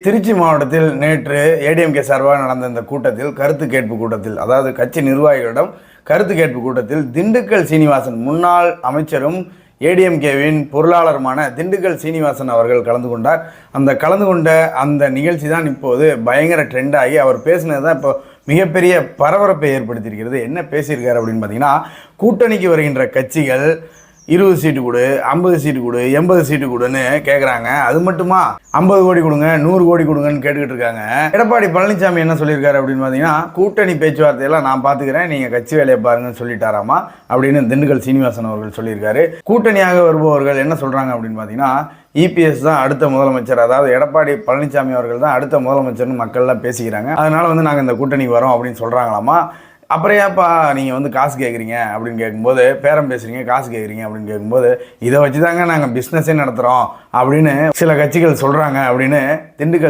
திருச்சி மாவட்டத்தில் நேற்று ஏடிஎம்கே சார்பாக நடந்த இந்த கூட்டத்தில் கருத்து கேட்பு கூட்டத்தில், அதாவது கட்சி நிர்வாகிகளிடம் கருத்து கேட்பு கூட்டத்தில் திண்டுக்கல் சீனிவாசன், முன்னாள் அமைச்சரும் ஏடிஎம்கேவின் பொருளாளருமான திண்டுக்கல் சீனிவாசன் அவர்கள் கலந்து கொண்டார். கலந்து கொண்ட அந்த நிகழ்ச்சி தான் இப்போது பயங்கர ட்ரெண்ட் ஆகி அவர் பேசினது தான் இப்போ மிகப்பெரிய பரபரப்பை ஏற்படுத்தியிருக்கிறது. என்ன பேசியிருக்காரு அப்படின்னு பார்த்தீங்கன்னா, கூட்டணிக்கு வருகின்ற கட்சிகள் 20 சீட்டு கொடு, 50 சீட்டு கொடு, 80 சீட்டு கொடுன்னு கேட்குறாங்க. அது மட்டுமா 50 கோடி கொடுங்க, 100 கோடி கொடுங்கன்னு கேட்டுக்கிட்டு இருக்காங்க. எடப்பாடி பழனிசாமி என்ன சொல்லியிருக்காரு அப்படின்னு பார்த்தீங்கன்னா, கூட்டணி பேச்சுவார்த்தையெல்லாம் நான் பார்த்துக்கிறேன், நீங்கள் கட்சி வேலையை பாருங்கன்னு சொல்லிட்டாராமா அப்படின்னு திண்டுக்கல் சீனிவாசன் அவர்கள் சொல்லியிருக்காரு. கூட்டணியாக வருபவர்கள் என்ன சொல்கிறாங்க அப்படின்னு பார்த்தீங்கன்னா, இபிஎஸ் தான் அடுத்த முதலமைச்சர், அதாவது எடப்பாடி பழனிசாமி அவர்கள் தான் அடுத்த முதலமைச்சர்னு மக்கள்லாம் பேசிக்கிறாங்க. அதனால் நாங்கள் இந்த கூட்டணிக்கு வரோம் அப்படின்னு சொல்கிறாங்களாமா. அப்புறம் ஏப்பா நீங்கள் காசு கேட்குறீங்க அப்படின்னு கேட்கும்போது, பேரம் பேசுகிறீங்க காசு கேட்குறீங்க அப்படின்னு கேட்கும்போது, இதை வச்சு தாங்க நாங்கள் பிஸ்னஸே நடத்துகிறோம் அப்படின்னு சில கட்சிகள் சொல்கிறாங்க அப்படின்னு திண்டுக்கல்